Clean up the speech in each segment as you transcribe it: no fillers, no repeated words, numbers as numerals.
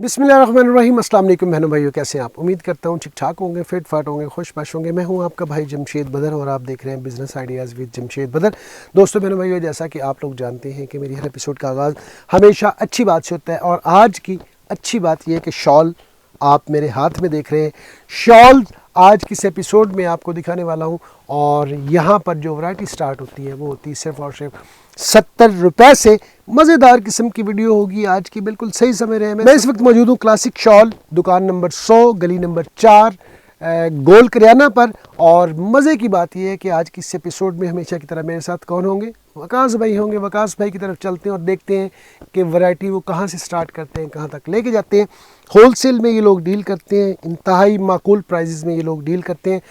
बिस्मिल्लाहिर्रहमानिर्रहीम। अस्सलाम वालेकुम बहनों भाइयों, कैसे हैं आप? उम्मीद करता हूँ ठीक ठाक होंगे, फिट फाट होंगे, खुशबाश होंगे। मैं हूँ आपका भाई जमशेद बदर और आप देख रहे हैं बिज़नेस आइडियाज़ विद जमशेद बदर। दोस्तों बहनों भाइयों, जैसा कि आप लोग जानते हैं कि मेरी हर एपिसोड का आगाज़ हमेशा अच्छी बात से होता है और आज की अच्छी बात यह है कि शॉल आप मेरे हाथ में देख रहे हैं। शॉल आज किस एपिसोड में आपको दिखाने वाला हूँ और यहाँ पर जो वैरायटी स्टार्ट होती है वो होती है सिर्फ और सिर्फ 70 रुपये से। मज़ेदार किस्म की वीडियो होगी आज की, बिल्कुल सही समय रहे। मैं इस वक्त मौजूद हूँ क्लासिक शॉल, दुकान नंबर 100, गली नंबर 4, गोल करियाना पर। और मज़े की बात यह है कि आज की इस एपिसोड में हमेशा की तरह मेरे साथ कौन होंगे? वकास भाई होंगे। वकास भाई की तरफ चलते हैं और देखते हैं कि वैरायटी वो कहाँ से स्टार्ट करते हैं, कहाँ तक लेके जाते हैं। होलसेल में ये लोग डील करते हैं, इंतहाई माकूल प्राइजेज़ में ये लोग डील करते हैं।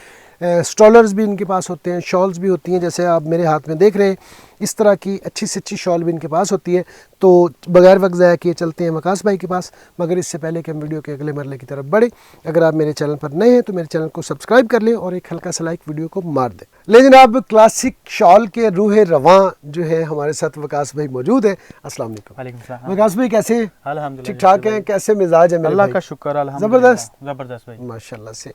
स्टॉलर्स भी इनके पास होते हैं, शॉल्स भी होती हैं, जैसे आप मेरे हाथ में देख रहे हैं। इस तरह की अच्छी से अच्छी शॉल भी इनके पास होती है। तो बगैर वक्त ज़ाया किए चलते हैं वकास भाई के पास। मगर इससे पहले कि हम वीडियो के अगले मरले की तरफ बढ़े, अगर आप मेरे चैनल पर नए हैं तो मेरे चैनल को सब्सक्राइब कर लें और एक हल्का सा लाइक वीडियो को मार दें। लेकिन अब क्लासिक शॉल के रूह रवां जो है हमारे साथ वकास भाई मौजूद है। अस्सलाम वालेकुम वकास भाई, कैसे हैं? अल्हम्दुलिल्लाह ठीक ठाक हैं? कैसे मिजाज है? अल्लाह का शुक्र, अल्हम्दुलिल्लाह जबरदस्त भाई, माशाल्लाह से।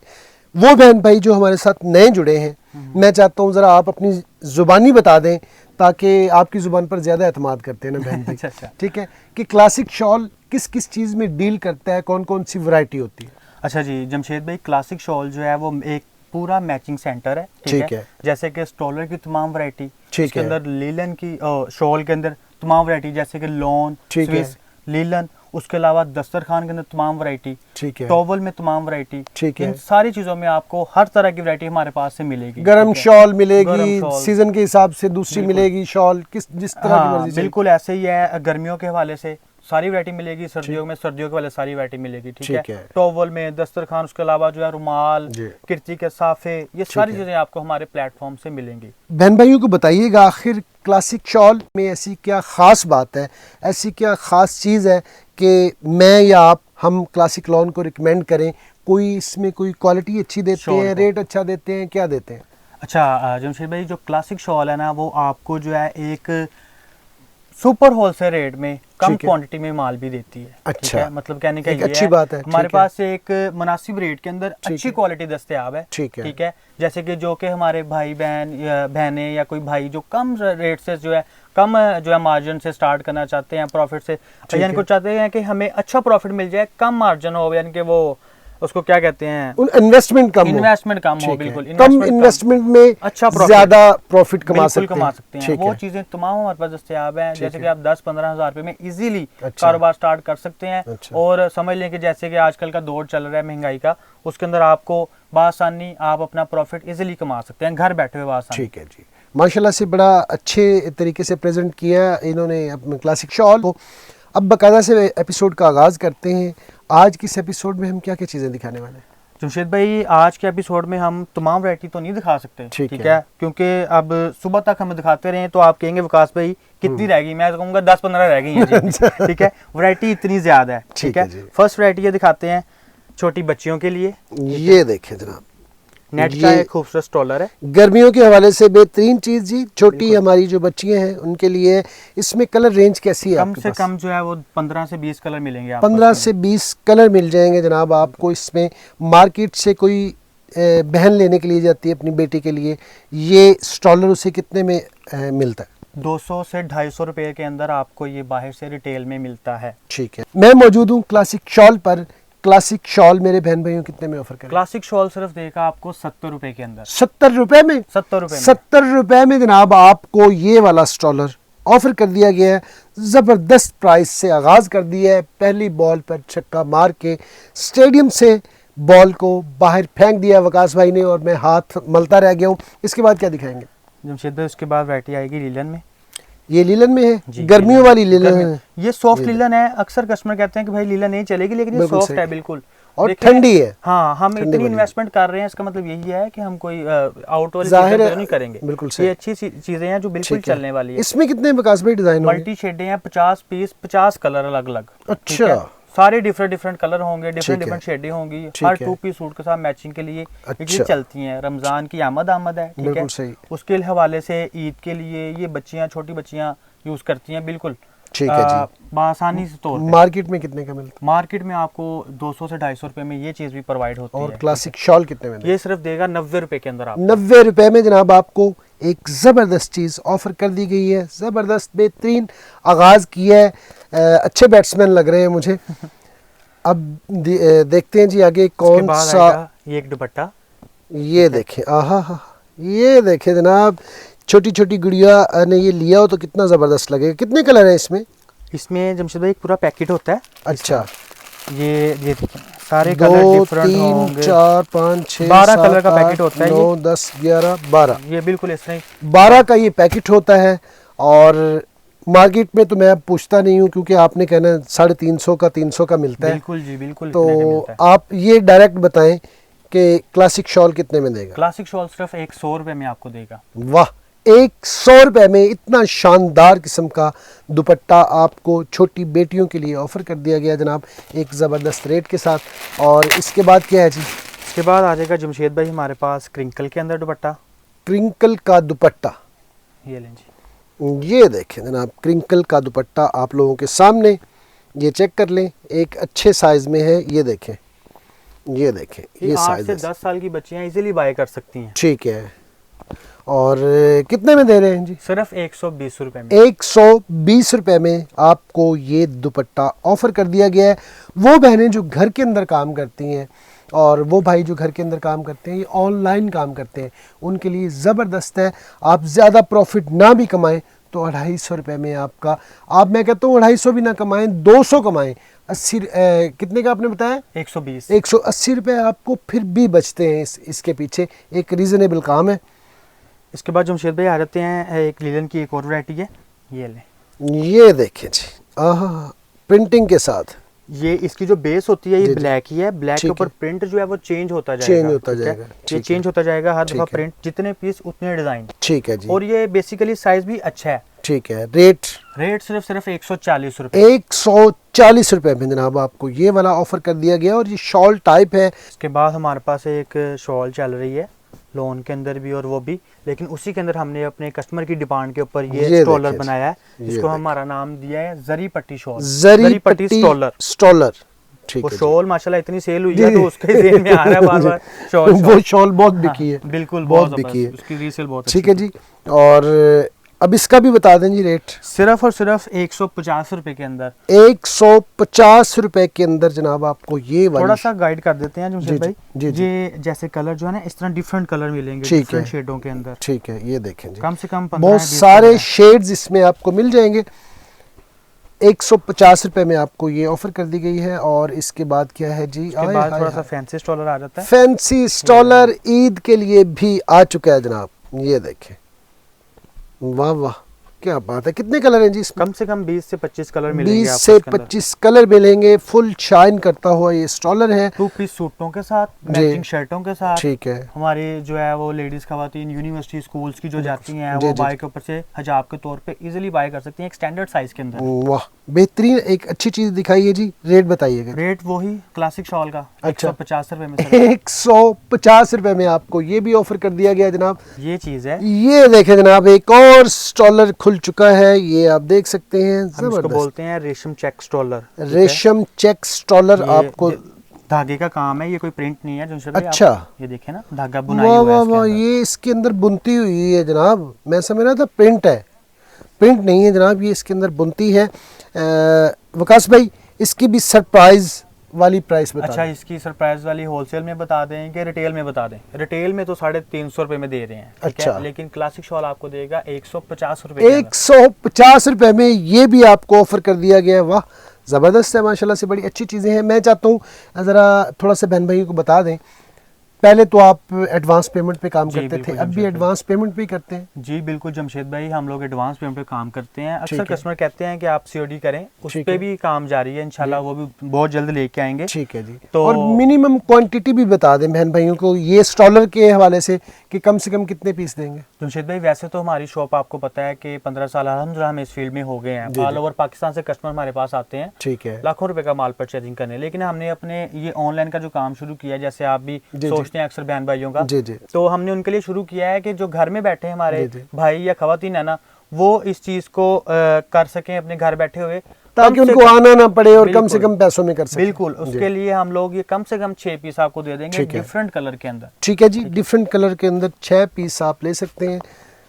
वो बहन भाई जो हमारे साथ नए जुड़े हैं, मैं चाहता हूँ ज़रा आप अपनी ज़ुबानी बता दें ताकि आपकी ज़ुबान पर ज़्यादा एतमाद करते हैं ना बहन भाई। अच्छा। ठीक है कि क्लासिक शॉल किस किस चीज़ में डील करता है, कौन कौन सी वैरायटी होती है? अच्छा जी जमशेद भाई, क्लासिक शॉल जो है वो एक पूरा मैचिंग सेंटर है। ठीक है। जैसे कि स्टॉलर की तमाम वैरायटी, ठीक इसके है। अंदर लीलन की शॉल के अंदर तमाम वैरायटी, जैसे कि लॉन, ठीक है। स्विस, लीलन, उसके अलावा दस्तरखान के अंदर तमाम वैरायटी, ठीक है। टॉवल में तमाम वैरायटी। ठीक है। इन सारी चीज़ों में आपको हर तरह की वैरायटी हमारे पास से मिलेगी। गरम ठीक है? शॉल गरम मिलेगी, शॉल। सीजन के हिसाब से दूसरी बिल्कुल। मिलेगी शॉल, किस जिस तरह की हाँ मर्जी से। बिल्कुल ऐसे ही है। गर्मियों के हवाले से सारी वैरायटी मिलेगी, सर्दियों में सर्दियों के वाले सारी वैरायटी मिलेगी। ठीक है। टॉवल में, दस्तरखान, उसके अलावा जो है रुमाल, किरची के साफे, ये सारी चीजें आपको हमारे प्लेटफॉर्म से मिलेंगी। बहन भाइयों को बताइएगा आखिर क्लासिक शॉल में ऐसी क्या खास बात है, ऐसी क्या खास चीज़ है कि मैं या आप हम क्लासिक लॉन को रिकमेंड करें? कोई इसमें कोई क्वालिटी अच्छी देते हैं, रेट अच्छा देते हैं, क्या देते हैं? अच्छा जमशेद भाई, जो क्लासिक शॉल है ना वो आपको जो है एक सुपर होलसेल रेट में कम क्वांटिटी में माल भी देती है। अच्छा है? मतलब कहने का ये अच्छी है, बात है। हमारे पास एक मुनासिब रेट के अंदर अच्छी क्वालिटी दस्तयाब है। ठीक है। जैसे कि जो कि हमारे भाई बहन या बहनें या कोई भाई जो कम रेट से जो है कम जो है मार्जिन से स्टार्ट करना चाहते हैं, प्रॉफिट से, यानी को चाहते हैं कि हमें अच्छा प्रॉफिट मिल जाए, कम मार्जिन हो, यानी कि वो उसको क्या कहते हैं, इन्वेस्टमेंट कम हो। बिल्कुल कम इन्वेस्टमेंट में अच्छा ज्यादा प्रॉफिट कमा सकते हैं। वो चीजें तमाम हमारे पास दस्तयाब हैं। जैसे कि आप 10-15 हज़ार रुपए में इजीली कारोबार स्टार्ट कर सकते हैं। और समझ लें कि जैसे कि आजकल का दौर चल रहा है महंगाई का, उसके अंदर आपको बासानी आप अपना प्रॉफिट इजीली कमा सकते हैं घर बैठे हुए बासानी। ठीक है जी, माशाल्लाह से बड़ा अच्छे तरीके से प्रेजेंट किया इन्होंने अपने क्लासिक शॉल को। अब बाकायदा से एपिसोड का आगाज़ करते हैं। आज किस एपिसोड में हम क्या क्या चीज़ें दिखाने वाले हैं? जमशेद भाई, आज के एपिसोड में हम तमाम वैरायटी तो नहीं दिखा सकते, ठीक है, क्योंकि अब सुबह तक हम दिखाते रहे तो आप कहेंगे वकास भाई कितनी रह गई, मैं तो कहूँगा 10-15 रह गई हैं। ठीक है, वैरायटी इतनी ज्यादा है। ठीक है, फर्स्ट वैरायटी ये दिखाते हैं छोटी बच्चियों के लिए। ये देखें जनाब, नेट का एक खूबसूरत स्टॉलर है, गर्मियों के हवाले से बेहतरीन चीज जी। छोटी हमारी जो बच्चियां हैं उनके लिए इसमें कलर रेंज कैसी है? कम से कम जो है वो 15 से 20 कलर मिलेंगे। 15 से 20 कलर मिल जाएंगे जनाब आपको इसमें। मार्केट से कोई बहन लेने के लिए जाती है अपनी बेटी के लिए, ये स्टॉलर उसे कितने में मिलता है? 200 से 250 रुपए के अंदर आपको ये बाहर से रिटेल में मिलता है। ठीक है, मैं मौजूद हूँ क्लासिक शॉल पर। क्लासिक शॉल मेरे बहन भाइयों कितने में ऑफर करें? क्लासिक शॉल सिर्फ देगा आपको 70 रुपए के अंदर। 70 रुपए में? 70 रुपए में जनाब आपको ये वाला स्टॉलर ऑफर कर दिया गया है। जबरदस्त प्राइस से आगाज कर दिया है। पहली बॉल पर छक्का मार के स्टेडियम से बॉल को बाहर फेंक दिया वकास भाई ने और मैं हाथ मलता रह गया हूँ। इसके बाद क्या दिखाएंगे जमशेद भाई? उसके बाद वैरायटी आएगी लीलन में। ये लीलन में है, गर्मियों वाली लीलन है। ये सॉफ्ट लीलन है। अक्सर कस्टमर कहते हैं कि भाई लीलन नहीं चलेगी, लेकिन ये सॉफ्ट है बिल्कुल और ठंडी है। हाँ, हम इतनी इन्वेस्टमेंट कर रहे हैं, इसका मतलब यही है कि हम कोई आउट वाली चीजें नहीं करेंगे। बिल्कुल ये अच्छी चीजें हैं जो बिल्कुल चलने वाली है। इसमें कितने विकास भाई डिजाइन मल्टी शेडें हैं, 50 पीस, 50 कलर अलग अलग। अच्छा, सारे डिफरेंट कलर होंगे, डिफरेंट शेडें होंगी। हर 2 पीस सूट के साथ मैचिंग के लिए ये चलती हैं। रमजान की आमद है, ठीक है, उसके हवाले से ईद के लिए ये बच्चियां, छोटी बच्चियां यूज करती हैं। बिल्कुल ठीक है जी। आसानी से तौर पे। मार्केट में कितने का मिलता मार्केट में आपको 200 से 250 रुपए में ये चीज भी प्रोवाइड होती है? है। और क्लासिक शॉल कितने में? ये सिर्फ देगा 90 रुपए के अंदर। आप 90 रुपए में जनाब आपको एक ज़बरदस्त चीज़ ऑफर कर दी गई है। ज़बरदस्त बेहतरीन आगाज़ किया है। अच्छे बैट्समैन लग रहे हैं मुझे। अब देखते हैं जी आगे कौन सा। ये एक दुपट्टा, ये देखें, आहा हा, ये देखें जनाब, छोटी छोटी गुड़िया ने ये लिया हो तो कितना ज़बरदस्त लगेगा। कितने कलर हैं इसमें? इसमें जमशेद भाई एक पूरा पैकेट होता है। अच्छा, ये देखें सारे कलर डिफरेंट होंगे। 2 3 4 5 6 12 कलर का पैकेट होता है। 9 10 11 12, ये बिल्कुल इस तरह 12 का ये पैकेट होता है। और मार्केट में तो मैं अब पूछता नहीं हूँ क्योंकि आपने कहना 350 का 300 का मिलता है। बिल्कुल जी, बिल्कुल। तो आप ये डायरेक्ट बताएं कि क्लासिक शॉल कितने में देगा? क्लासिक शॉल सिर्फ 100 रुपए में आपको देगा। वाह, 100 रुपए में इतना शानदार किस्म का दुपट्टा आपको छोटी बेटियों के लिए ऑफर कर दिया गया जनाब, एक ज़बरदस्त रेट के साथ। और इसके बाद क्या है जी? इसके बाद आ जाएगा जमशेद भाई हमारे पास क्रिंकल के अंदर दुपट्टा। क्रिंकल का दुपट्टा, ये लें जी। ये देखें जनाब, क्रिंकल का दुपट्टा आप लोगों के सामने, ये चेक कर लें, एक अच्छे साइज में है। ये देखें, ये देखें, ये 8 साइज से है। 10 साल की बच्चियां इजीली बाय कर सकती हैं। ठीक है। और कितने में दे रहे हैं जी? सिर्फ 120 रुपए में। 120 रुपए में आपको ये दुपट्टा ऑफर कर दिया गया है। वो बहनें जो घर के अंदर काम करती हैं और वो भाई जो घर के अंदर काम करते हैं, ये ऑनलाइन काम करते हैं, उनके लिए ज़बरदस्त है। आप ज़्यादा प्रॉफिट ना भी कमाएं तो 250 रुपये में आपका, आप मैं कहता हूँ 250 भी ना कमाएं, 200 कमाएं, 80 कितने का आपने बताया? 120। 180 रुपये आपको फिर भी बचते हैं इसके पीछे। एक रीज़नेबल काम है। इसके बाद जमशेद भाई आ जाते हैं, एक लीलन की एक और वैरायटी है। ये लें, ये देखें जी, आहा, प्रिंटिंग के साथ। ये इसकी जो बेस होती है ये ब्लैक ही है। ब्लैक के ऊपर प्रिंट जो है वो चेंज होता जाएगा। ये चेंज होता जाएगा हर दफा प्रिंट, जितने पीस उतने डिजाइन। ठीक है जी। और ये बेसिकली साइज भी अच्छा है। ठीक है। रेट सिर्फ 140 रुपए। 140 रुपए में जनाब आपको ये वाला ऑफर कर दिया गया। और ये शॉल टाइप है। इसके बाद हमारे पास एक शॉल चल रही है लोन के अंदर भी और वो भी, लेकिन उसी के अंदर हमने अपने कस्टमर की डिमांड के ऊपर ये स्टॉलर बनाया है, जिसको हमारा नाम दिया है जरी पट्टी शॉल। जरी पट्टी स्टॉलर। ठीक है। वो शॉल माशाल्लाह इतनी सेल हुई है तो उसके जेल में आ रहा है बार-बार शॉल। वो शॉल बहुत बिकी है। बिल्कुल, बहुत बिकी है, उसकी रीसेल बहुत। ठीक है जी। और अब इसका भी बता दें जी रेट। सिर्फ और सिर्फ 150 रुपए के अंदर। 150 रुपए के अंदर जनाब आपको ये वाली। थोड़ा सा गाइड कर देते हैं जमशेद भाई। जी। ये जैसे कलर जो है ना, इस तरह डिफरेंट कलर मिलेंगे डिफरेंट शेडों के अंदर। ठीक है, ये देखें जी, कम से कम बहुत सारे शेड्स इसमें आपको मिल जाएंगे। 150 रुपए में आपको ये ऑफर कर दी गई है। और इसके बाद क्या है जी? इसके बाद थोड़ा सा फैंसी स्टॉलर आ जाता है। फैंसी स्टॉलर ईद के लिए भी आ चुका है जनाब। ये देखें, वाह वाह, क्या बात है। कितने कलर हैं जी इसमें? कम से कम 20 से 25 कलर मिलेंगे। 20 से 25 कलर मिलेंगे। फुल शाइन करता हुआ ये स्टॉलर है। 2 पीस सूटों के साथ, मैचिंग शर्टों के साथ। ठीक है। हमारी जो है वो लेडीज खवातीन यूनिवर्सिटी स्कूल्स की जो जाती हैं वो बाय के ऊपर से हिजाब के तौर पे इजीली बाय कर सकती हैं, एक स्टैंडर्ड साइज के अंदर। वाह, बेहतरीन, एक अच्छी चीज दिखाई है जी। रेट बताइएगा। रेट वही क्लासिक शॉल का। अच्छा। 150 रुपए में। 150 रुपए में आपको ये भी ऑफर कर दिया गया जनाब। ये चीज है। ये देखें जनाब, एक और स्टॉलर खुल चुका है, ये आप देख सकते हैं। हम इसको बोलते हैं रेशम चेक स्टॉलर। रेशम चेक स्टॉलर। आपको धागे का काम है, ये कोई प्रिंट नहीं है जमशेद भाई। अच्छा, ये देखें ना, धागा बुनाई हुआ है इसके अंदर। ये इसके अंदर बुनती हुई है जनाब। मैं समझ रहा था प्रिंट है, प्रिंट नहीं है जनाब, ये इसके अंदर बुनती है। वकास भाई, इसकी भी सरप्राइज वाली प्राइस बता। अच्छा, इसकी सरप्राइज वाली होलसेल में बता दें कि रिटेल में बता दें? रिटेल में तो 350 रुपए में दे रहे हैं। अच्छा। लेकिन क्लासिक शॉल आपको देगा 150 रुपए। 150 रुपए में ये भी आपको ऑफर कर दिया गया है। वाह, ज़बरदस्त है, माशाल्लाह से बड़ी अच्छी चीज़ें हैं। मैं चाहता हूँ ज़रा थोड़ा सा बहन भाइयों को बता दें, पहले तो आप एडवांस पेमेंट पे काम करते थे, अब भी एडवांस पेमेंट पे करते हैं? जी बिल्कुल जमशेद भाई, हम लोग एडवांस पेमेंट पे काम करते हैं। अक्सर कस्टमर कहते हैं कि आप सीओडी करें, उस पे भी काम जारी है इंशाल्लाह, वो भी बहुत जल्द लेके आएंगे। ठीक है जी। तो और मिनिमम क्वांटिटी भी बता दें बहन भाइयों को ये स्टॉलर के हवाले से कि कम से कम कितने पीस देंगे? जमशेद भाई, वैसे तो हमारी शॉप आपको पता है कि 15 साल अल्हम्दुलिल्लाह हम इस फील्ड में हो गए हैं। ऑल ओवर पाकिस्तान से कस्टमर हमारे पास आते हैं, ठीक है, लाखों रुपए का माल परचेजिंग करने। लेकिन हमने अपने ये ऑनलाइन का जो काम शुरू किया, जैसे आप भी सोचते हैं अक्सर बहन भाइयों का, जी जी, तो हमने उनके लिए शुरू किया है कि जो घर में बैठे हमारे भाई या खवातीन है ना, वो इस चीज को कर सकें अपने घर बैठे हुए, ताकि उनको आना ना पड़े और कम से कम पैसों में कर सकें। बिल्कुल, उसके लिए हम लोग ये कम से कम 6 पीस आपको दे देंगे डिफरेंट कलर के अंदर। ठीक है जी, डिफरेंट कलर के अंदर 6 पीस आप ले सकते हैं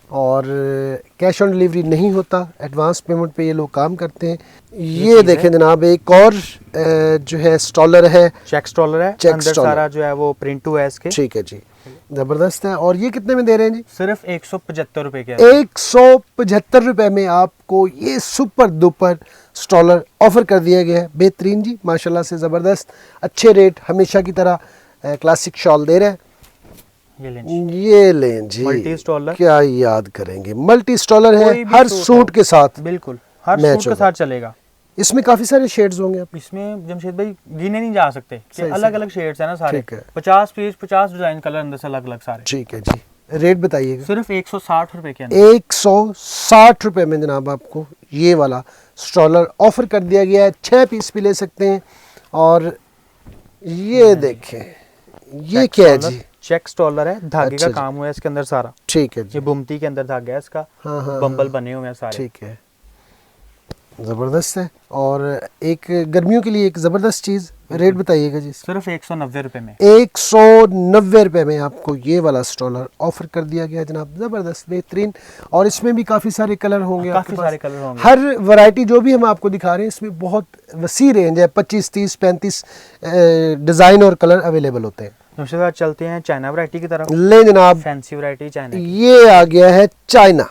और कैश ऑन डिलीवरी नहीं होता, एडवांस पेमेंट पे ये लोग काम करते हैं। ये देखें जनाब, एक और जो है स्टॉलर है, चेक स्टॉलर है, चेक अंदर स्टॉलर सारा जो है वो प्रिंट हुआ है इसके। ठीक है जी, जबरदस्त है। और ये कितने में दे रहे हैं जी? सिर्फ 175 रुपए के। 175 रुपए में आपको ये सुपर डुपर स्टॉलर ऑफर कर दिया गया है। बेहतरीन जी, माशाल्लाह से ज़बरदस्त, अच्छे रेट हमेशा की तरह क्लासिक शॉल दे रहे हैं। ये लें जी, मल्टी स्टॉलर, क्या याद करेंगे, मल्टी स्टॉलर है, हर सूट के साथ, बिल्कुल हर सूट के साथ चलेगा। इसमें काफी सारे शेड्स होंगे आप इसमें जमशेद भाई गिने नहीं जा सकते, अलग अलग शेड्स है ना सारे। 50 पीस 50 डिजाइन कलर अंदर से अलग अलग सारे। ठीक है जी, रेट बताइएगा। सिर्फ 160 रुपए के अंदर, 160 रुपए में जनाब आपको ये वाला स्टॉलर ऑफर कर दिया गया है। 6 पीस भी ले सकते हैं। और ये देखें, ये क्या है जी? चेक स्टॉलर है, धागे का काम हुआ है इसके अंदर सारा। ठीक है जी, ये बुमती के अंदर धागा है इसका, बम्बल बने हुए हैं सारे। ठीक है, जबरदस्त है। और एक गर्मियों के लिए एक जबरदस्त चीज, रेट बताइएगा जी। सिर्फ 190 रुपए में, 190 रुपए में आपको ये वाला स्टॉलर ऑफर कर दिया गया जनाब, जबरदस्त, बेहतरीन। और इसमें भी काफी सारे कलर होंगे, काफी सारे कलर होंगे। हर वैरायटी जो भी हम आपको दिखा रहे हैं इसमें बहुत वसी रेंज है, 25 30 35 डिजाइन और कलर अवेलेबल होते हैं। उसके बाद चलते हैं चाइना वैरायटी की तरफ। ले जनाब, फैंसी वैरायटी चाइना, ये आ गया है चाइना।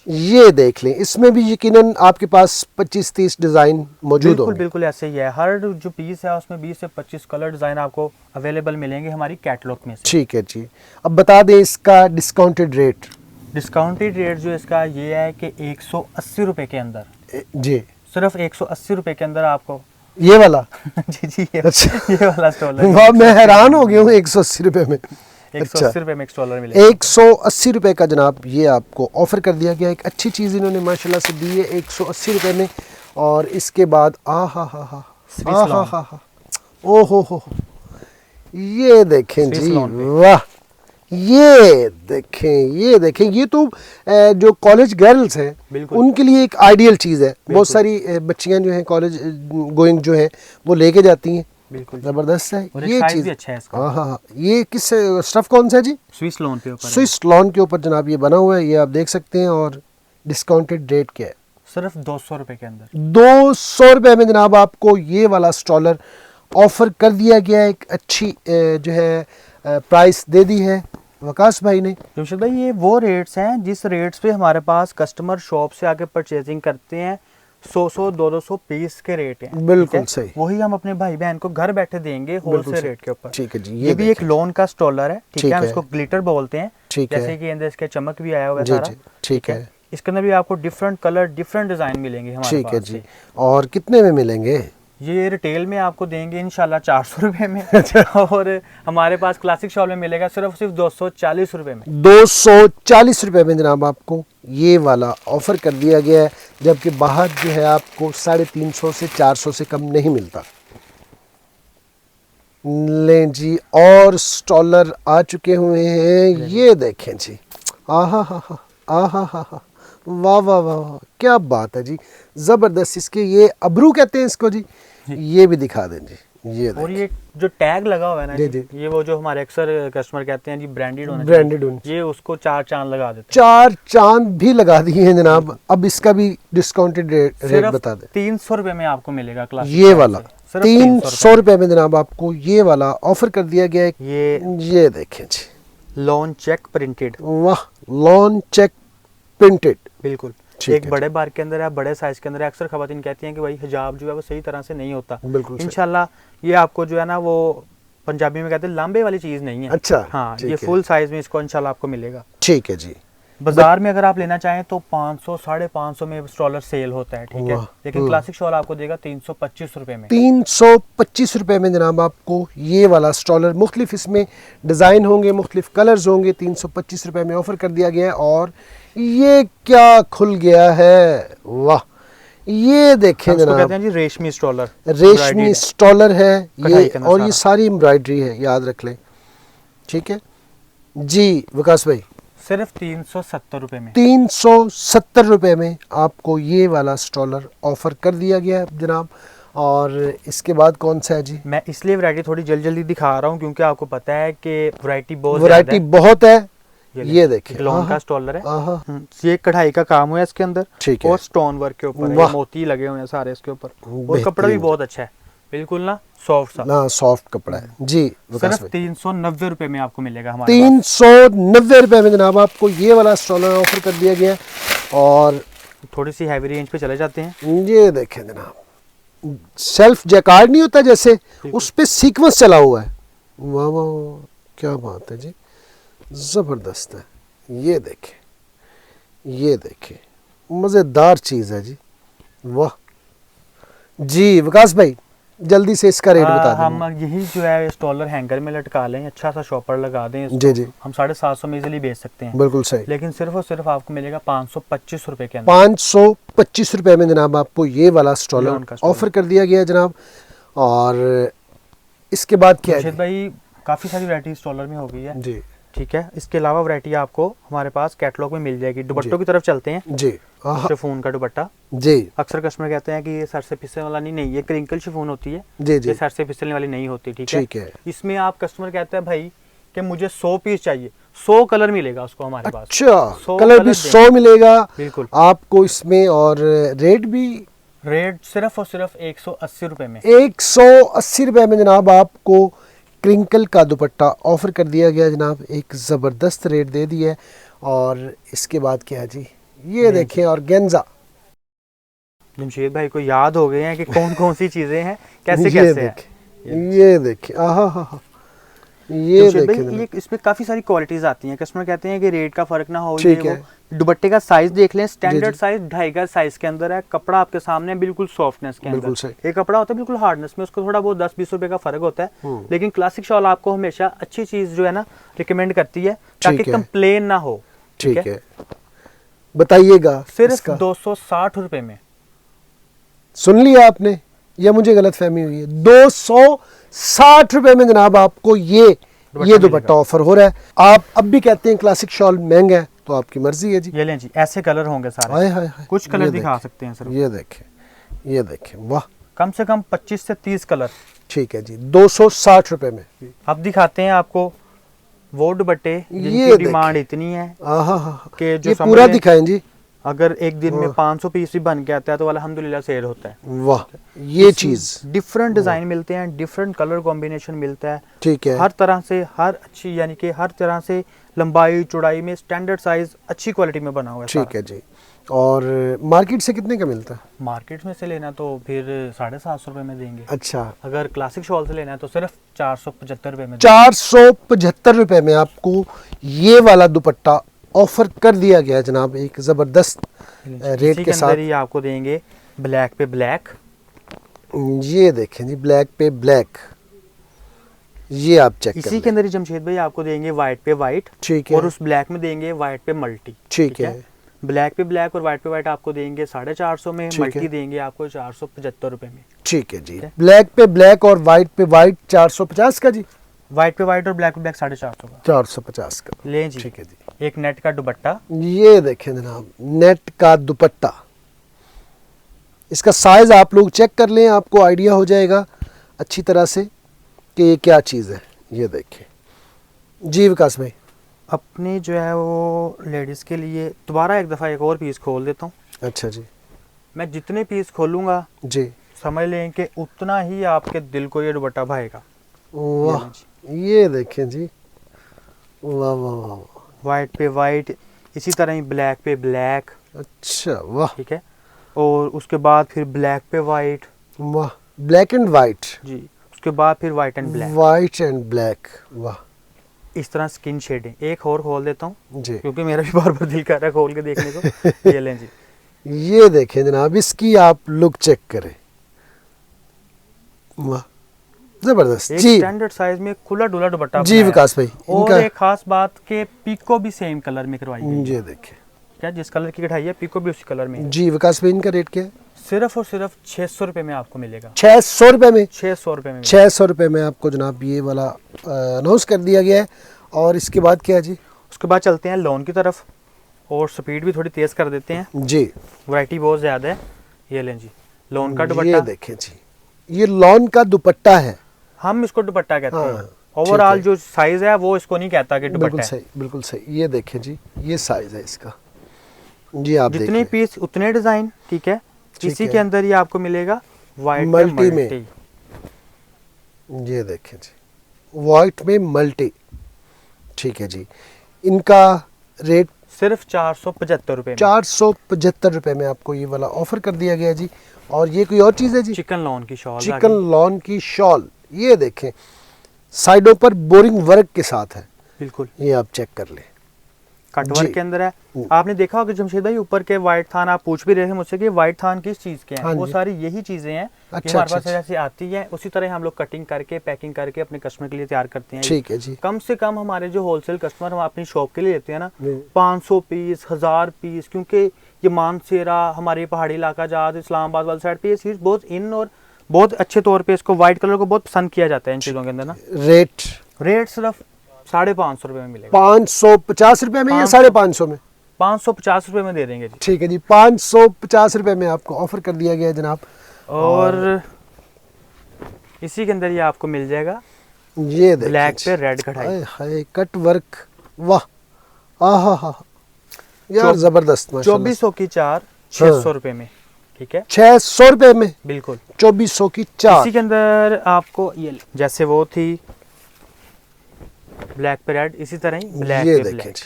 ये देख लें, इसमें भी यकीनन आपके पास 25-30 डिजाइन मौजूद होंगे। बिल्कुल ऐसे ही है, हर जो पीस है उसमें 20 से 25 कलर डिजाइन आपको अवेलेबल मिलेंगे हमारी कैटलॉग में से। ठीक है जी, अब बता दें इसका डिस्काउंटेड रेट। डिस्काउंटेड रेट जो इसका ये है कि 180 रुपए के अंदर जी, सिर्फ 180 रुपए के अंदर आपको ये वाला जी जी अच्छा, ये वाला स्टॉलर। वाह, मैं हैरान हो गया हूँ 180 रुपए में। 180 रुपए में एक स्टॉलर मिलेगा। 180 रुपए का जनाब ये आपको ऑफर कर दिया गया। एक अच्छी चीज़ इन्होंने माशाल्लाह से दी है 180 रुपए में। और इसके बाद आ हा हा हा ओ हो, ये देखें जी, वाह, ये देखें, ये तो जो कॉलेज गर्ल्स हैं उनके लिए एक आइडियल चीज़ है। बहुत सारी बच्चियां जो हैं कॉलेज गोइंग जो हैं वो लेके जाती हैं, बिल्कुल जबरदस्त है। ये चीज अच्छा है इसका। हाँ, ये किस स्टफ कौन सा है जी? स्विस लॉन के ऊपर, स्विस लॉन के ऊपर जनाब ये बना हुआ है, ये आप देख सकते हैं। और डिस्काउंटेड रेट क्या है? सिर्फ 200 रुपए के अंदर, 200 रुपए में जनाब आपको ये वाला स्टॉलर ऑफर कर दिया गया। एक अच्छी जो है प्राइस दे दी है वकास भाई ने। जमशेद भाई, ये वो रेट्स हैं जिस रेट्स पे हमारे पास कस्टमर शॉप से आके परचेजिंग करते हैं। 100 200 पीस के रेट हैं, बिल्कुल सही। वही हम अपने भाई बहन को घर बैठे देंगे होलसेल रेट के ऊपर। ठीक है जी, ये भी एक लोन का स्टॉलर है, ठीक है, हम इसको ग्लिटर बोलते हैं, ठीक है, जैसे कि अंदर इसके चमक भी आया हुआ है सारा, ठीक है। इसके अंदर भी आपको डिफरेंट कलर डिफरेंट डिजाइन मिलेंगे हमारे पास। ठीक है जी, और कितने में मिलेंगे? ये रिटेल में आपको देंगे इंशाल्लाह 400 रुपए में और हमारे पास क्लासिक शॉप में मिलेगा सिर्फ 240 रुपए में। 240 रुपए में जनाब आपको ये वाला ऑफर कर दिया गया है, जबकि बाहर जो है आपको 350 से 400 से कम नहीं मिलता। लें जी, और स्टॉलर आ चुके हुए हैं, ये देखें जी, आहा हा हा, आहा हा हा, वाह वाह वाह, क्या बात है जी, जबरदस्त। इसके ये अबरू कहते हैं इसको जी, ये भी दिखा दें जी। ये और ये जो टैग लगा हुआ है ना जी, ये वो जो हमारे अक्सर कस्टमर कहते हैं जी ब्रांडेड होना चाहिए, ये उसको 4 चांद लगा देते हैं। 4 चांद भी लगा दिए हैं जनाब। अब इसका भी डिस्काउंटेड रेट बता दें। 300 रुपए में आपको मिलेगा क्लासिक, ये वाला 300 रुपए में जनाब आपको ये वाला ऑफर कर दिया गया है। ये देखें जी, लॉन चेक प्रिंटेड, वाह, लॉन चेक प्रिंटेड, बिल्कुल एक बड़े बार के अंदर है, बड़े साइज के अंदर है। अक्सर खवातीन कहती हैं कि भाई हिजाब जो है वो सही तरह से नहीं होता। इंशाल्लाह ये आपको जो है ना वो पंजाबी में कहते हैं लांबे वाली चीज नहीं है। अच्छा, हाँ, ये फुल साइज में इसको इंशाल्लाह आपको मिलेगा। ठीक है जी। बाजार में अगर आप लेना चाहें तो 500 550 में स्टॉलर सेल होता है, ठीक है, लेकिन क्लासिक शॉल आपको देगा 325 रुपए में। 325 रुपए में जनाब आपको ये वाला स्टॉलर, मुख्तलिफ इसमें डिजाइन होंगे, मुख्तलिफ कलर्स होंगे, 325 रुपए में ऑफर कर दिया गया है। और ये क्या खुल गया है, वाह, ये देखें जनाब, कहते हैं जी रेशमी स्टॉलर, रेशमी स्टॉलर है ये, और ये सारी एम्ब्रॉयडरी है, याद रख लें, ठीक है जी वकास भाई। सिर्फ 370 रुपए में। 370 रुपए में आपको ये वाला स्ट्रॉलर ऑफर कर दिया गया है जनाब। और इसके बाद कौन सा है जी? मैं इसलिए वैरायटी थोड़ी जल्दी जल्दी दिखा रहा हूँ क्योंकि आपको पता है कि वैरायटी बहुत है। ये देखिए लॉन्ग का स्टॉलर है। हाँ, ये कढ़ाई का काम हुआ है इसके अंदर, ठीक है, और स्टोन वर्क के ऊपर है, मोती लगे हुए हैं सारे इसके ऊपर, और कपड़ा भी बहुत अच्छा है, बिल्कुल ना सॉफ्ट सा, ना सॉफ्ट कपड़ा है जी। सिर्फ 390 रुपए में आपको मिलेगा हमारे 390 रुपए में जनाब आपको ये वाला स्ट्रॉलर ऑफर कर दिया गया है। और थोड़ी सी हैवी रेंज पे चले जाते हैं। ये देखें जनाब, सेल्फ जैकार्ड नहीं होता जैसे, उस पे सीक्वेंस चला हुआ है। वाह वाह, क्या बात है जी, जबरदस्त है। ये देखें, ये देखें, मजेदार चीज है जी। वाह जी विकास भाई, जल्दी से इसका रेट बता दें। हम यही जो है स्टॉलर हैंगर में लटका लें, अच्छा सा शॉपर लगा दें इसको, जी जी, हम 750 में इजीली बेच सकते हैं। बिल्कुल सही। लेकिन सिर्फ और सिर्फ आपको मिलेगा 525 रुपए के अंदर। 525 रुपए में जनाब आपको ये वाला स्टॉलर ऑफर कर दिया गया जनाब। और इसके बाद क्या है भाई, काफी सारी वैरायटी स्टॉलर में हो गई है जी, ठीक है। इसके अलावा वैरायटी आपको हमारे पास कैटलॉग में मिल जाएगी। दुपट्टों की तरफ चलते हैं जी। शिफॉन का दुपट्टा जी, अक्सर कस्टमर कहते हैं कि ये सर से फिसलने वाला नहीं, ये क्रिंकल शिफॉन होती है जी जी, ये सर से फिसलने वाली नहीं होती, ठीक है। इसमें आप कस्टमर कहते हैं भाई कि मुझे 100 पीस चाहिए, 100 कलर मिलेगा उसको हमारे पास। अच्छा, कलर भी 100 मिलेगा बिल्कुल आपको इसमें। और रेट भी, रेट सिर्फ और सिर्फ 180 रुपए में। 180 रुपए में जनाब आपको क्रिंकल का दुपट्टा ऑफर कर दिया गया जनाब। एक ज़बरदस्त रेट दे दिया है। और इसके बाद क्या है जी, ये देखें ऑर्गेन्जा। जमशेद भाई को याद हो गए हैं कि कौन कौन सी चीजें हैं, कैसे कैसे है। ये देखिए, ये देखिए, ये इसमें काफी सारी क्वालिटीज आती हैं। कस्टमर कहते हैं कि रेट का फर्क ना हो, ये वो। दुपट्टे का साइज देख लें, स्टैंडर्ड साइज 2.5 गज साइज के अंदर है। कपड़ा आपके सामने बिल्कुल सॉफ्टनेस के अंदर। एक कपड़ा होता है बिल्कुल हार्डनेस में, उसको थोड़ा बहुत 10-20 रुपए का फर्क होता है। लेकिन क्लासिक शॉल आपको हमेशा अच्छी चीज जो है ना रिकमेंड करती है, ताकि कंप्लेन ना हो। ठीक है, बताइएगा। सिर्फ 260 रुपए में। सुन लिया आपने, या मुझे गलत फहमी हुई है? 260 रुपए में जनाब आपको ये दुपट्टा ऑफर हो रहा है। आप अब भी कहते हैं क्लासिक शॉल महंगा है, तो आपकी मर्जी है जी। ये लें जी, ऐसे कलर होंगे सारे। हाय हाय हाय, कुछ कलर दिखा सकते हैं सर। ये देखें, ये देखें, वाह, कम से कम 25 से 30 कलर। ठीक है जी, 260 रुपए में। अब दिखाते हैं आपको वो दुपट्टे जिनकी डिमांड इतनी है कि जो पूरा दिखाएं जी। अगर एक दिन में 500 पीस भी बन के आता है तो अल्हम्दुलिल्लाह सेल होता है। वाह, ये चीज डिफरेंट डिजाइन मिलते हैं, डिफरेंट कलर कॉम्बिनेशन मिलता है, ठीक है। हर तरह से, हर अच्छी यानी कि हर तरह से लंबाई चौड़ाई में स्टैंडर्ड साइज अच्छी क्वालिटी में बना हुआ है। ठीक है जी। और मार्केट से कितने का मिलता है? मार्केट में से लेना तो फिर 750 रुपए में देंगे। अच्छा, अगर क्लासिक शॉल से लेना है तो सिर्फ 475 रुपए में। 475 रुपए में आपको ये वाला दुपट्टा ऑफर कर दिया गया जनाब, एक जबरदस्त रेट के साथ। ही आपको देंगे ब्लैक पे ब्लैक। ये देखें जी, ब्लैक पे ब्लैक, ये आप चेक इसी के अंदर ही जमशेद भाई आपको देंगे व्हाइट पे व्हाइट, ठीक है, और उस ब्लैक में देंगे व्हाइट पे मल्टी, ठीक है। ब्लैक पे ब्लैक और व्हाइट पे व्हाइट आपको देंगे 450 में, मल्टी देंगे आपको 475 रुपए में। ठीक है जी, ब्लैक पे ब्लैक और व्हाइट पे व्हाइट 450 का जी। व्हाइट पे व्हाइट और ब्लैक पे ब्लैक 450 का। 450 का ले जी, ठीक है जी। एक नेट का दुपट्टा, ये देखें जनाब, नेट का दुपट्टा। इसका साइज आप लोग चेक कर लें, आपको आइडिया हो जाएगा अच्छी तरह से कि ये क्या चीज़ है। ये देखें जी विकास भाई, अपने जो है वो लेडीज़ के लिए दोबारा एक दफ़ा एक और पीस खोल देता हूँ। अच्छा जी, मैं जितने पीस खोलूँगा जी, समझ लें कि उतना ही आपके दिल को ये दुपट्टा भाएगा। वाह, ये देखें जी, वाह वाह वाह, वाइट पे वाइट, इसी तरह ही ब्लैक पे ब्लैक। अच्छा, वाह, ठीक है। और उसके बाद फिर ब्लैक पे वाइट, वाह, ब्लैक एंड वाइट जी, उसके बाद फिर white and black, white and black, वाह। इस तरह स्किन शेडिंग। एक और खोल देता हूँ जी, क्योंकि मेरा भी बार बार दिल कर रहा है खोल के देखने को। ये लें जी, ये देखें जनाब, इसकी आप लुक चेक करें, वाह, जबरदस्त जी। स्टैंडर्ड साइज में खुला डुला दुपट्टा जी विकास भाई, और एक खास बात के पीको भी सेम कलर में करवाई गई है। ये देखें, क्या जिस कलर की कढ़ाई है पीको भी उसी कलर में। जी विकास भाई, इनका रेट क्या है? सिर्फ और सिर्फ 600 रुपए में आपको मिलेगा। 600 रुपए में? 600 रुपए में, 600 रुपए में आपको जनाब ये वाला अनाउंस कर दिया गया है। और इसके बाद क्या है जी? उसके बाद चलते हैं लॉन की तरफ और स्पीड भी थोड़ी तेज कर देते हैं जी। वैरायटी बहुत ज्यादा है। ये लें जी लॉन का ये दुपट्टा, देखें जी, ये लॉन का दुपट्टा है। हम इसको दुपट्टा कहते हाँ, हैं। ओवरऑल है। जो साइज है वो इसको नहीं कहता कि दुपट्टा बिल्कुल है। सही, बिल्कुल सही। ये देखें जी, ये साइज है इसका जी। आप जितने देखिए, पीस उतने डिजाइन, ठीक है। ठीक इसी है। के अंदर ये आपको मिलेगा वाइट मल्टी में। मल्टी। ये देखें जी, वाइट में मल्टी, ठीक है जी। इनका रेट सिर्फ 475 रुपए में। 475 रुपए में आपको ये वाला ऑफर कर दिया गया जी। और ये कोई और चीज़ है जी, चिकन लॉन की शॉल, चिकन लॉन की शॉल। ये देखें, साइडों पर बोरिंग वर्क के साथ है, बिल्कुल ये आप चेक कर लें। कट वर्क जी। के अंदर है। आपने देखा होगा जमशेद भाई ऊपर के व्हाइट थान, आप पूछ भी रहे थे मुझसे कि व्हाइट थान किस चीज के हैं। हाँ वो जी। सारी यही चीजें हैं कि अच्छा, हमारे पास अच्छा। जैसे आती है उसी तरह हम लोग कटिंग करके पैकिंग करके अपने कस्टमर के लिए तैयार करते हैं। ठीक है जी। कम से कम हमारे जो होलसेल कस्टमर हम अपनी शॉप के लिए लेते हैं ना, जी। 500 पीस 1000 पीस, क्योंकि ये मानसेरा हमारे पहाड़ी इलाका जात इस्लामाबाद वाली साइड पे ये चीज बहुत इन और बहुत अच्छे तौर पे इसको व्हाइट कलर को बहुत पसंद किया जाता है इन चीजों के अंदर ना। रेट सिर्फ 550 रुपए में मिलेगा। 550 रुपए में या 550 में? 550 रुपए में दे देंगे जी। ठीक है जी, 550 रुपए में आपको ऑफर कर दिया गया है जनाब। और इसी के अंदर ये आपको मिल जाएगा ये देखिए ब्लैक जी। पे रेड कढ़ाई। हाय हाय, कट वर्क, वाह, आहा हा, यार जबरदस्त माशाल्लाह। 2400 की 4 600 रुपए में, ठीक है 600 रुपए में बिल्कुल। 2400 की 4। इसी के अंदर आपको ये जैसे वो थी ब्लैक पे रेड, इसी तरह ही ब्लैक ये पे देखें ब्लैक, जी,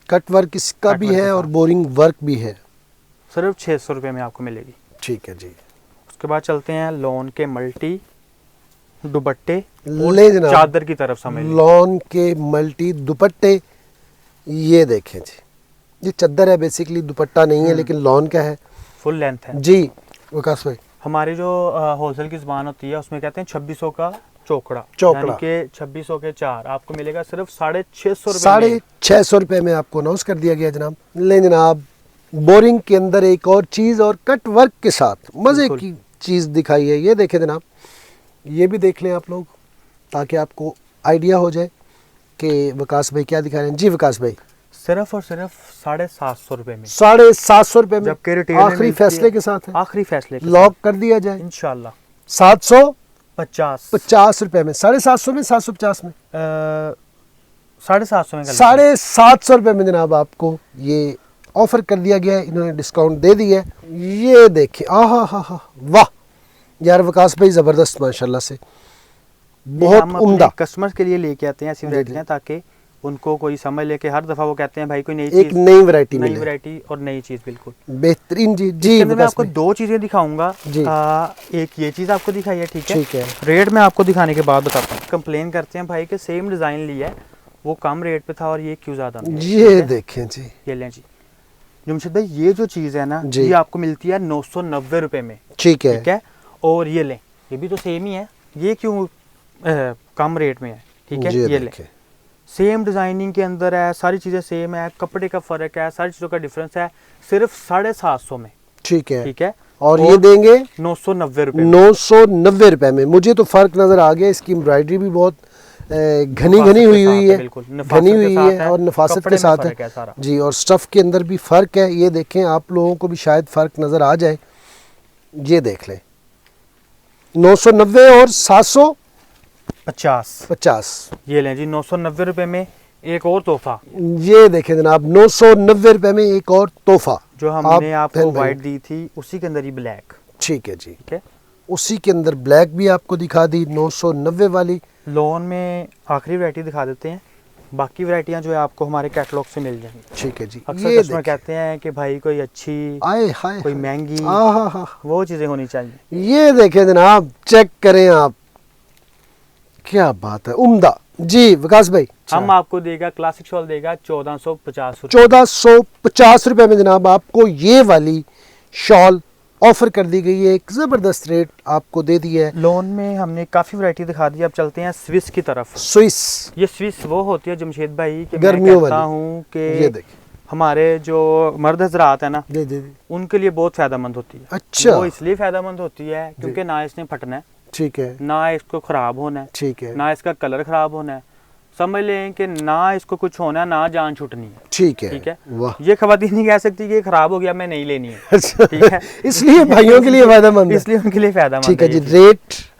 कट वर्क इसका कट भी वर्क के है और साथ। बोरिंग वर्क भी है। सिर्फ 600 रुपए में आपको मिलेगी। ठीक है जी। उसके बाद चलते हैं लॉन के मल्टी दुपट्टे ले जनाब, चादर की तरफ समझ लीजिए। लॉन के मल्टी दुपट्टे। ये देखें जी, ये चद्दर है बेसिकली, दुपट्टा नहीं है लेकिन लॉन का है फुल लेंथ है जी। विकास भाई, हमारी जो होलसेल की जुबान होती है उसमें कहते हैं 2600 का चौकड़ा, चौकड़ा। यानी कि 2600 के 4 आपको मिलेगा सिर्फ 650 रुपए में। 650 रुपए में आपको अनाउंस कर दिया गया जनाब। ले जनाब, बोरिंग के अंदर एक और चीज और कट वर्क के साथ मजे बिल्कुल। की चीज दिखाई है। ये देखें जनाब, ये भी देख लें आप लोग ताकि आपको आइडिया हो जाए कि विकास भाई क्या दिखा रहे हैं जी। विकास भाई, सिर्फ और सिर्फ 750 रुपए में, 750 रुपए में जबकि रिटेल में आखिरी मिलती है। फैसले के साथ है, आखिरी फैसले के लॉक कर दिया जाए। साथ इंशाल्लाह 750 रुपए में, 750 में, 750 में, 750 में कर लेते हैं। 750 रुपए में जनाब आपको ये ऑफर कर दिया गया है। इन्होंने डिस्काउंट दे दिया है। ये देखिए, आहा हा हा, वाह यार विकास भाई जबरदस्त माशाल्लाह से, बहुत हम अपने उम्दा। कस्टमर के लिए लेके आते हैं ऐसी जी, वैरायटियां ताकि उनको कोई समझ ले कि हर दफा वो कहते हैं भाई कोई नई एक चीज, नई वैरायटी नई मिले, वैरायटी और नई चीज बिल्कुल। बेहतरीन जी। जी इसके अंदर मैं विकास आपको भाई, 2 चीजें दिखाऊंगा। जी। एक ये चीज आपको दिखाई है, ठीक है। ठीक है। रेट में आपको दिखाने के बाद बताता हूँ। कंप्लेन करते हैं भाई कि सेम डिजाइन लिया है वो कम रेट पे था और ये क्यों ज्यादा में है, ये ठीक है? देखें जी, ये लें जी जुमशेद भाई, ये जो चीज है ना जी। ये आपको मिलती है 990 रुपए में, ठीक है। ठीक है। और ये लें, ये भी तो सेम ही है, ये क्यों कम रेट में है, ठीक है। ये लें, देखें, सेम डिजाइनिंग के अंदर है, सारी चीजें सेम है, कपड़े का फर्क है, सारी चीजों का डिफरेंस है, सिर्फ 750 में, ठीक है। ठीक है। और ये देंगे 990 रुपए में। 990 रुपए में। मुझे तो फर्क नजर आ गया, इसकी एम्ब्रॉयडरी भी बहुत घनी घनी हुई हुई है, बिल्कुल, घनी हुई है और नफासत कपड़े के में साथ फर्क है सारा। जी। और स्टफ के अंदर भी फर्क है। ये देखें, आप लोगों को भी शायद फर्क नजर आ जाए। ये देख लें, 990 और 750। ये लें जी 990 रुपए में एक और तोहफा, ये देखें जनाब, 990 रुपए में एक और तोहफा जो हमने आप आपको बहन भाई। व्हाइट दी थी उसी के अंदर ही ब्लैक, ठीक है जी, ठीक है। उसी के अंदर ब्लैक भी आपको दिखा दी 990 वाली। लॉन में आखिरी वैरायटी दिखा देते हैं, बाकी वैरायटियां जो है आपको हमारे कैटलॉग से मिल जाएंगी। ठीक है जी। अक्सर ये कस्टमर कहते हैं कि भाई कोई अच्छी, आए हाय, कोई महंगी, आहा, वो चीजें होनी चाहिए। ये देखें जनाब, चेक करें आप, क्या बात है, उम्दा जी। विकास भाई, हम आपको देगा क्लासिक शॉल देगा 1450 रुपए। 1450 रुपए में जनाब आपको ये वाली शॉल ऑफर कर दी गई है। एक जबरदस्त रेट आपको दे दिया है। लोन में हमने काफी वैरायटी दिखा दी। अब चलते हैं स्विस की तरफ। स्विस, ये स्विस वो होती है जमशेद भाई कि मैं गर्मियों कहता वाली। हूँ ये कि देखिए, हमारे जो मर्द हजरात है ना, दे उनके लिए बहुत फायदेमंद होती है। अच्छा। वो इसलिए फायदेमंद होती है क्योंकि ना इसने फटना है, ठीक है, ना इसको खराब होना है, ठीक है, ना इसका कलर खराब होना है। समझ लें कि ना इसको कुछ होना ना जान छूटनी है। ठीक है, ठीक है। वाह। ये खवातीन नहीं कह सकती कि ये खराब हो गया मैं नहीं लेनी है। अच्छा, ठीक है। इसलिए भाइयों के लिए फायदेमंद है। इसलिए उनके लिए फायदा। ठीक है जी।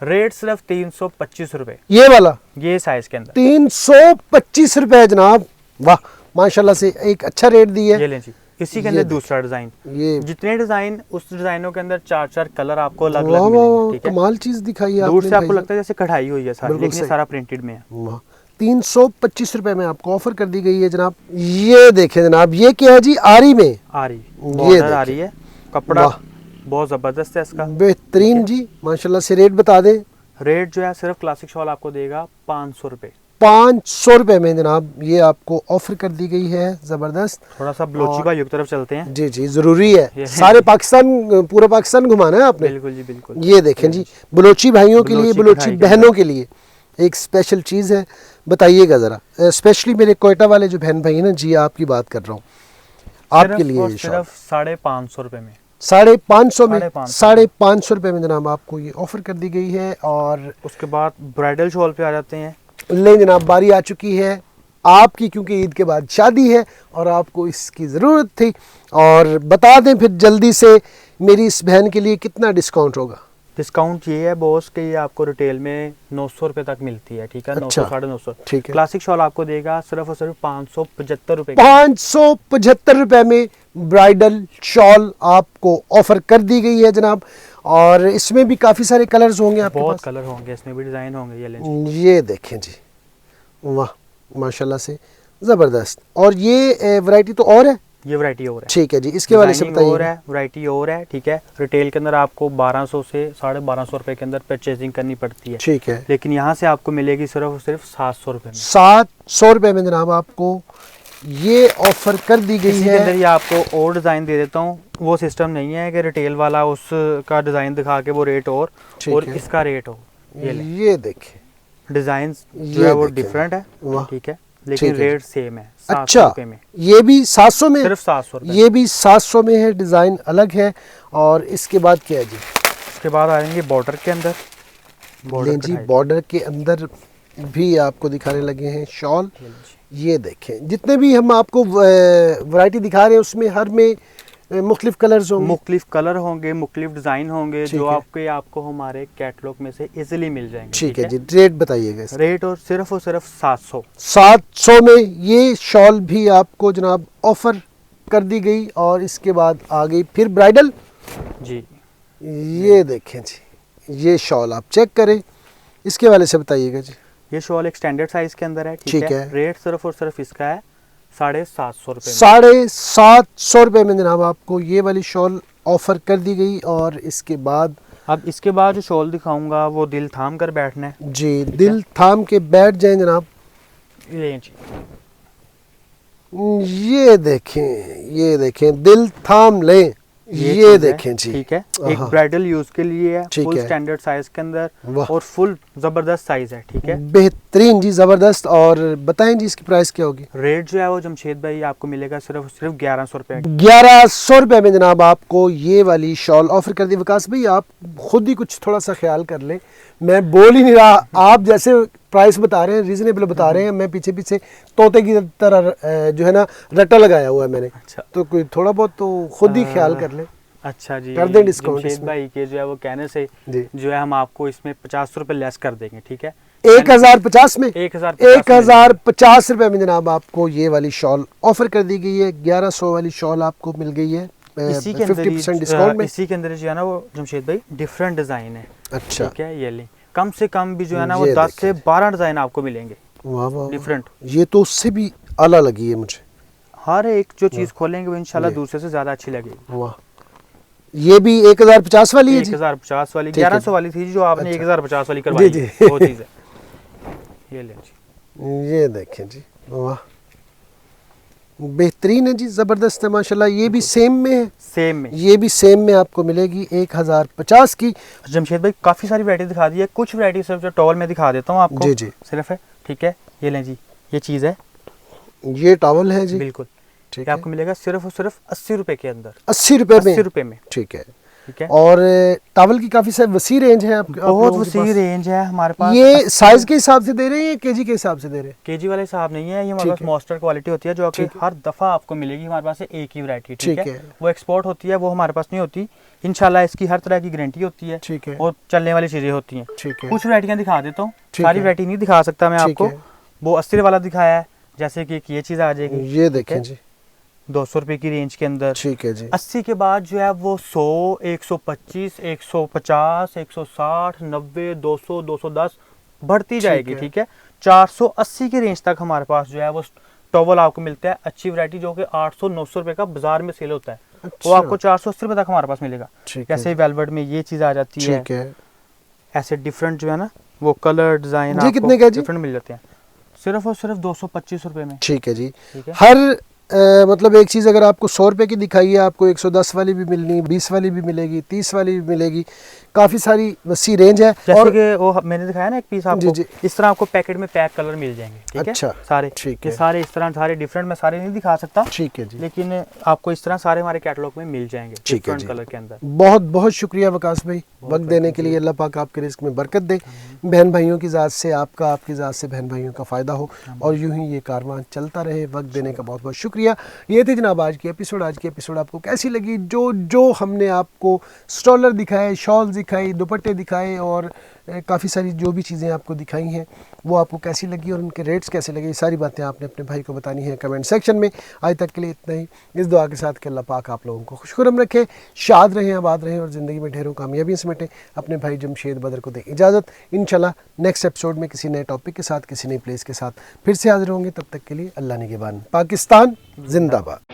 रेट सिर्फ 325 रुपए, ये वाला ये साइज के अंदर 325 रुपए जनाब। वाह माशाल्लाह से एक अच्छा रेट दिया है। ये लें जी। इसी के अंदर दूसरा डिजाइन, ये जितने डिजाइन उस डिजाइनों के अंदर 4-4 कलर आपको अलग वाह अलग वाह मिलेंगे। ठीक है। कमाल चीज दिखाई है दूर से आपको भाई। लगता है जैसे कढ़ाई हुई है सारी, बिल्कुल लेकिन ये सही। सारा प्रिंटेड में है। वाह 325 रुपए में आपको ऑफर कर दी गई है जनाब। ये देखें जनाब, ये क्या है जी? आरी में आ रही बॉर्डर आ रही है, कपड़ा बहुत जबरदस्त है इसका, बेहतरीन जी माशाल्लाह से। रेट बता दें। रेट जो है सिर्फ क्लासिक शॉल आपको देगा 500 रुपए। 500 रुपए में जनाब ये आपको ऑफर कर दी गई है। जबरदस्त। थोड़ा सा बलोची भाइयों की तरफ चलते हैं। जी जी जरूरी है, सारे पाकिस्तान, पूरा पाकिस्तान घुमाना है आपने। बिल्कुल जी बिल्कुल। ये देखें जी, बलोची भाइयों के लिए, बलोची बहनों के लिए एक स्पेशल चीज़ है। बताइएगा ज़रा, स्पेशली मेरे कोयटा वाले जो बहन भाई हैं ना जी, आपकी बात कर रहा हूँ, आपके लिए सिर्फ 550 रुपए में, 550 में, 550 रुपए में जनाब आपको ये ऑफर कर दी गई है। और उसके बाद ब्राइडल शॉल पे आ जाते हैं। ले जनाब, बारी आ चुकी है आपकी, क्योंकि ईद के बाद शादी है और आपको इसकी ज़रूरत थी। और बता दें फिर जल्दी से मेरी इस बहन के लिए कितना डिस्काउंट होगा? डिस्काउंट ये है बॉस कि ये आपको रिटेल में 900 रुपए तक मिलती है। ठीक है। अच्छा, 900 950। ठीक है। क्लासिक शॉल आपको देगा सिर्फ और सिर्फ 575 रुपए। 575 रुपए में ब्राइडल शॉल आपको ऑफर कर दी गई है जनाब। और इसमें भी काफी सारे कलर्स होंगे आपके बहुत पास। कलर होंगे, इसमें भी डिजाइन होंगे। ये देखें जी, वाह माशाल्लाह से जबरदस्त। और ये वैरायटी तो और है, ये वैरायटी और है। ठीक है जी, इसके वाले से बताइए। और है, वैरायटी और है। ठीक है। रिटेल के अंदर आपको 1200 से 1250 रुपए के अंदर परचेजिंग करनी पड़ती है। ठीक है। लेकिन यहाँ से आपको मिलेगी सिर्फ और सिर्फ 700 रुपए में। 700 रुपए में जनाब आपको ये ऑफर कर दी गई इसके है। अंदर ही आपको और डिजाइन दे देता हूँ। वो सिस्टम नहीं है कि रिटेल वाला उसका डिजाइन दिखा के वो रेट और इसका रेट हो। ये देखें डिजाइन जो है वो डिफरेंट है। ठीक है। लेकिन रेट सेम है। अच्छा, में ये भी 700 में, सिर्फ 700 रुपए। ये भी 700 में है, डिजाइन अलग है। और इसके बाद क्या है जी? इसके बाद आएंगे बॉर्डर के अंदर। जी बॉर्डर के अंदर भी आपको दिखाने लगे हैं शॉल। ये देखें, जितने भी हम आपको वैरायटी दिखा रहे हैं उसमें हर में मुख्तलिफ कलर्स होंगे, मुख्तलिफ कलर होंगे, मुख्तलिफ डिजाइन होंगे, जो आपको हमारे कैटलॉग में से इजीली मिल जाएंगे। ठीक है जी। रेट बताइएगा। रेट और सिर्फ 700 में ये शॉल भी आपको जनाब ऑफर कर दी गई। और इसके बाद आ गई फिर ब्राइडल जी। ये देखें जी, ये शॉल आप चेक करें, इसके वाले से बताइएगा जी। ये शॉल एक स्टैंडर्ड साइज के अंदर है। ठीक है। रेट सिर्फ और सिर्फ इसका है 750 रुपए। 750 रुपए में जनाब आपको ये वाली शॉल ऑफर कर दी गई। और इसके बाद अब इसके बाद जो शॉल दिखाऊंगा वो दिल थाम कर बैठना है जी, दिल थाम के बैठ जाएं जनाब। ये देखें दिल थाम लें। ये देखें जी। ठीक है। एक ब्राइडल यूज के लिए है, ठीक फुल है। स्टैंडर्ड साइज के अंदर और फुल जबरदस्त साइज है। ठीक है। बेहतरीन जी, जबरदस्त। और बताएं जी इसकी प्राइस क्या होगी? रेट जो है वो जमशेद भाई आपको मिलेगा सिर्फ 1100 रुपए। 1100 रुपए में जनाब आपको ये वाली शॉल ऑफर कर दी। विकास भाई आप खुद ही कुछ थोड़ा सा ख्याल कर लें, मैं बोल ही नहीं रहा। आप जैसे प्राइस बता रहे हैं, रीजनेबल बता रहे हैं, मैं पीछे पीछे तोते की तरह जो है ना रट्टा लगाया हुआ है मैंने। अच्छा। तो कोई थोड़ा बहुत तो खुद ही ख्याल कर ले। अच्छा जी, कर दें डिस्काउंट जमशेद भाई के जो है वो कहने से जो है हम आपको इसमें 50 रुपए लेस कर देंगे। ठीक है। 1050 में 1050 रुपए में जनाब आपको ये वाली शॉल ऑफर कर दी गई है। 1100 वाली शॉल आपको मिल गई है इसी के 50% डिस्काउंट में। इसी के अंदर जो है ना वो जमशेद भाई डिफरेंट डिजाइन है। अच्छा। ठीक है। ये ले कम से कम भी जो है ना वो 10 से 12 डिजाइन आपको मिलेंगे। वाह वाह, डिफरेंट। ये तो उससे भी आला लगी है मुझे। हर एक जो चीज खोलेंगे वो इंशाल्लाह दूसरे से ज्यादा अच्छी लगेगी। वाह, ये भी 1050 वाली है जी। 1050 वाली 1100 वाली थी जो आपने 1050 वाली करवाई जी, है, वो चीज है। ये ले जी। ये देखें जी, वाह बेहतरीन है जी, जबरदस्त है माशाल्लाह। ये भी सेम में है, सेम में, ये भी सेम में आपको मिलेगी 1050 की। जमशेद भाई काफी सारी वैरायटी दिखा दी है, कुछ वैरायटी सिर्फ जो टॉवल में दिखा देता हूँ आपको। जी जी सिर्फ है। ठीक है। ये लें जी, ये चीज है, ये टॉवल है जी। बिल्कुल। ठीक है। है। आपको मिलेगा सिर्फ और सिर्फ 80 रुपए के अंदर। 80 रुपए में। 80 रुपए में। ठीक है। ठीक है। और टावल की काफी सारी वसी रेंज है आप बहुत लोगों के वसी पास? रेंज है हमारे पास। ये साइज के हिसाब से दे रहे हैं या केजी के हिसाब से दे रहे हैं? केजी वाले हिसाब नहीं है, ये हमारे ठीक पास है। मास्टर क्वालिटी होती है जो कि ठीक है। हर दफा आपको मिलेगी हमारे पास से एक ही वैरायटी, ठीक ठीक है। है। वो एक्सपोर्ट होती है, वो हमारे पास नहीं होती। इंशाल्लाह इसकी हर तरह की गारंटी होती है ठीक है। और चलने वाली चीजें होती हैं। ठीक है। कुछ वैरायटियां दिखा देता हूँ, ठीक सारी है। वैरायटी नहीं दिखा सकता मैं ठीक आपको। है। वो 80 वाला दिखाया है, जैसे कि एक ये चीज आ जाएगी, ये देखें जी, 200 रुपए की रेंज के अंदर। ठीक है जी। 80 के बाद जो है वो 100, 125, 150, 160, 90, 200, 210 बढ़ती जाएगी, है। ठीक है। 480 की रेंज तक हमारे पास जो है वो टॉवल आपको मिलता है, अच्छी वैरायटी जो कि 800-900 रुपए का बाजार में सेल होता है, अच्छा। वो आपको 480 रुपए तक हमारे पास मिलेगा। ठीक है। जैसे वेलवेट में ये चीज आ जाती है, ठीक है। ऐसे डिफरेंट जो है ना वो कलर डिजाइन जी कितने का जी? डिफरेंट मिल जाते हैं, सिर्फ और सिर्फ 225 रुपए में। ठीक है जी। ठीक है। हर मतलब एक चीज़ अगर आपको 100 रुपए की दिखाई है, आपको 110 वाली भी मिलनी, 20 वाली भी मिलेगी, 30 वाली भी मिलेगी, काफ़ी सारी वसी रेंज है। जैसे और कि वो मैंने दिखाया ना एक पीस आपको, जी। इस तरह आपको पैकेट में पैक कलर मिल जाएंगे, ठीक है। अच्छा, सारे ठीक ये है। सारे इस तरह सारे डिफरेंट, मैं सारे नहीं दिखा सकता, ठीक है जी। लेकिन आपको इस तरह सारे हमारे कैटलॉग में मिल जाएंगे ठीक है डिफरेंट जी। कलर के अंदर। बहुत बहुत शुक्रिया वकास भाई, वक्त देने के लिए। अल्लाह पाक आपके रिस्क में बरकत दे, बहन भाइयों की ज़ात से आपका, आपकी ज़ात से बहन भाइयों का फ़ायदा हो और यूं ही ये कारवां चलता रहे। वक्त देने का बहुत बहुत शुक्रिया। ये थी जनाब आज की एपिसोड। आज की एपिसोड आपको कैसी लगी? जो हमने आपको स्टॉलर दिखाए, शॉल दिखाई, दुपट्टे दिखाए और काफ़ी सारी जो भी चीज़ें आपको दिखाई हैं वो आपको कैसी लगी और उनके रेट्स कैसे लगे, ये सारी बातें आपने अपने भाई को बतानी है कमेंट सेक्शन में। आज तक के लिए इतना ही, इस दुआ के साथ कि अल्लाह पाक आप लोगों को खुशखुरम रखे, शाद रहें, आबाद रहें और ज़िंदगी में ढेरों कामयाबियाँ समेटें। अपने भाई जमशेद बदर को दें इजाज़त। इंशाल्लाह नेक्स्ट एपिसोड में किसी नए टॉपिक के साथ, किसी नई प्लेस के साथ फिर से हाजिर होंगे। तब तक के लिए अल्लाह निगहबान। पाकिस्तान जिंदाबाद।